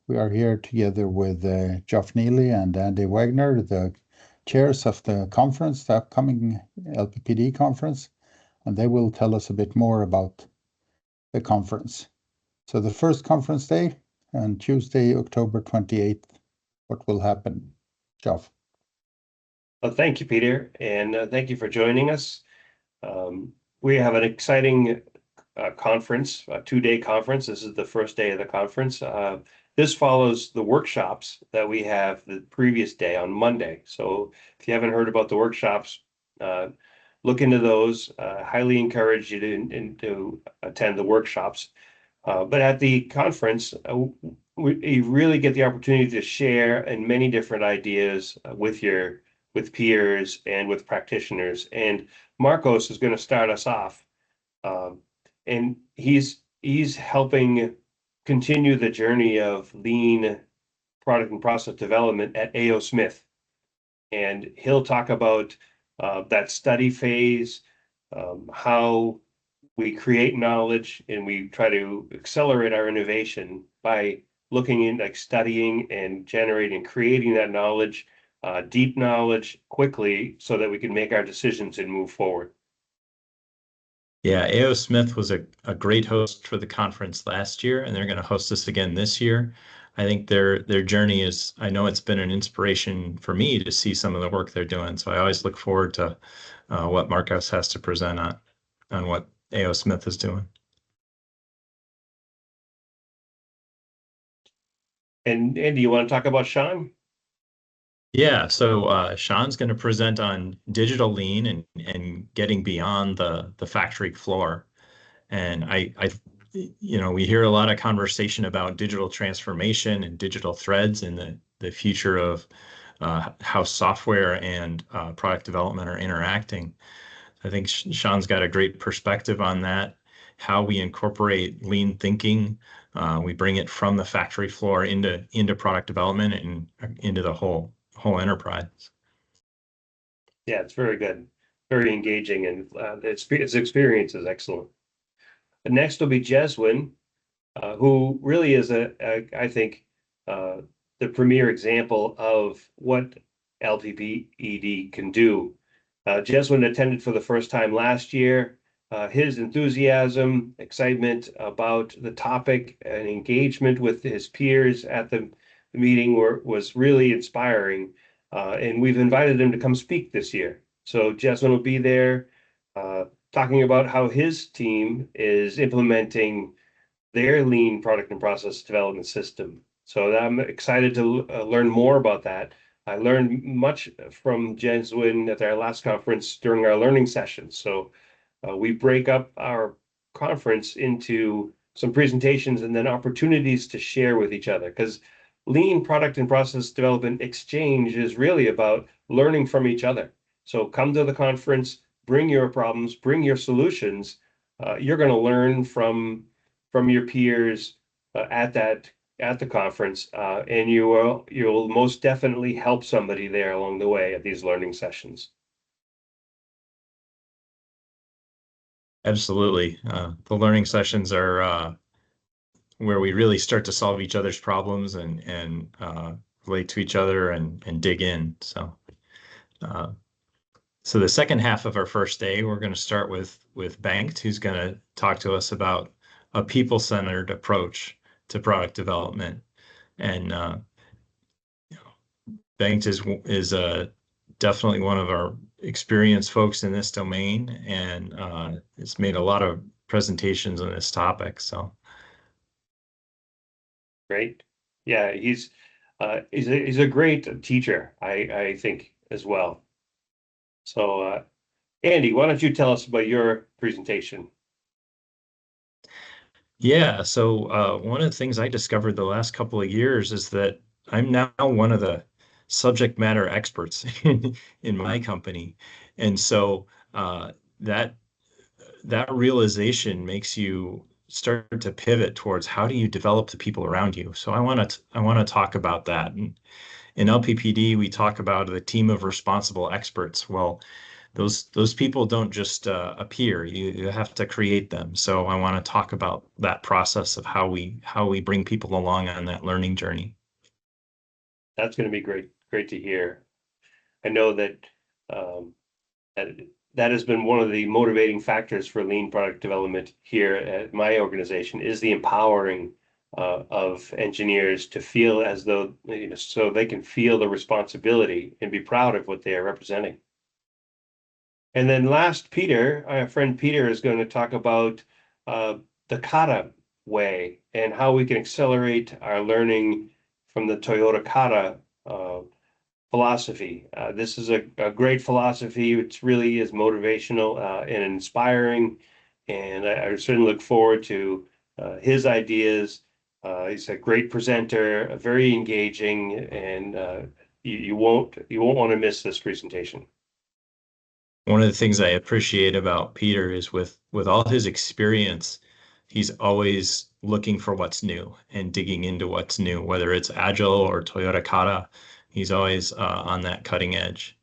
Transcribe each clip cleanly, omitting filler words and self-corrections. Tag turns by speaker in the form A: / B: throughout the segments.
A: We are here together with Geoff Neiley and Andy Wagner, the chairs of the conference, the upcoming LPPD conference, and they will tell us a bit more about the conference. So the first conference day on Tuesday, October 28th, what will happen, Geoff?
B: Well, thank you, Peter, and thank you for joining us. We have an exciting conference, a two-day conference. This is the first day of the conference. This follows the workshops that we have the previous day on Monday. So if you haven't heard about the workshops, look into those. Highly encourage you to attend the workshops. But at the conference, you really get the opportunity to share in many different ideas with peers and with practitioners. And Marcos is going to start us off. And he's helping continue the journey of lean product and process development at A.O. Smith. And he'll talk about that study phase, how we create knowledge and we try to accelerate our innovation by looking in, like studying and generating, creating that knowledge, deep knowledge quickly so that we can make our decisions and move forward.
C: Yeah, A.O. Smith was a great host for the conference last year, and they're going to host us again this year. I think their journey is, I know it's been an inspiration for me to see some of the work they're doing. So I always look forward to what Marcos has to present on what A.O. Smith is doing.
B: And do you want to talk about Sean?
C: Yeah, so Sean's going to present on digital lean and getting beyond the factory floor. And we hear a lot of conversation about digital transformation and digital threads and the future of how software and product development are interacting. I think Sean's got a great perspective on that, how we incorporate lean thinking. We bring it from the factory floor into product development and into the whole enterprise.
B: Yeah, it's very good, very engaging, and his experience is excellent. And next will be Jeswin, who really is I think, the premier example of what LPPED can do. Jeswin attended for the first time last year. His enthusiasm, excitement about the topic, and engagement with his peers at the meeting was really inspiring. And we've invited him to come speak this year. So Jeswin will be there talking about how his team is implementing their lean product and process development system. So I'm excited to learn more about that. I learned much from Jeswin at our last conference during our learning sessions. So we break up our conference into some presentations and then opportunities to share with each other, because lean product and process development exchange is really about learning from each other. So come to the conference, bring your problems, bring your solutions. You're going to learn from your peers at the conference, and you'll most definitely help somebody there along the way at these learning sessions.
C: Absolutely. The learning sessions are where we really start to solve each other's problems and relate to each other and dig in. So the second half of our first day, we're going to start with Bengt, who's going to talk to us about a people-centered approach to product development. And Bengt is definitely one of our experienced folks in this domain, and has made a lot of presentations on this topic. So
B: great. Yeah, he's a great teacher, I think, as well. So Andy, why don't you tell us about your presentation?
C: Yeah, so one of the things I discovered the last couple of years is that I'm now one of the subject matter experts in my company. And so that realization makes you start to pivot towards how do you develop the people around you. So I want to talk about that. And in LPPD, we talk about the team of responsible experts. Well, those people don't just appear. You have to create them. So I want to talk about that process of how we bring people along on that learning journey.
B: That's going to be great to hear. I know that that has been one of the motivating factors for lean product development here at my organization, is the empowering of engineers to feel as though, so they can feel the responsibility and be proud of what they are representing. And then last, Peter, our friend Peter, is going to talk about the Kata way and how we can accelerate our learning from the Toyota Kata philosophy. This is a great philosophy. It really is motivational and inspiring, and I certainly look forward to his ideas. He's a great presenter, very engaging, and you won't want to miss this presentation.
C: One of the things I appreciate about Peter is with all his experience, he's always looking for what's new and digging into what's new, whether it's Agile or Toyota Kata. He's always on that cutting edge.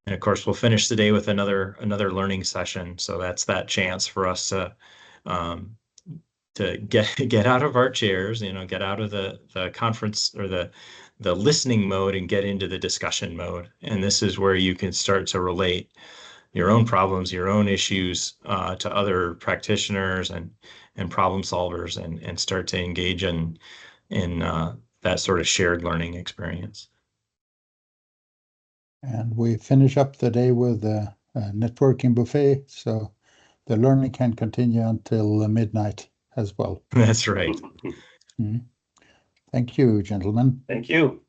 C: And of course, we'll finish the day with another learning session. So that's that chance for us to get out of our chairs, get out of the conference or the listening mode and get into the discussion mode. And this is where you can start to relate your own problems, your own issues to other practitioners and problem solvers, and start to engage in that sort of shared learning experience.
A: And we finish up the day with a networking buffet, so the learning can continue until midnight as well.
C: That's right.
A: Thank you, gentlemen.
B: Thank you.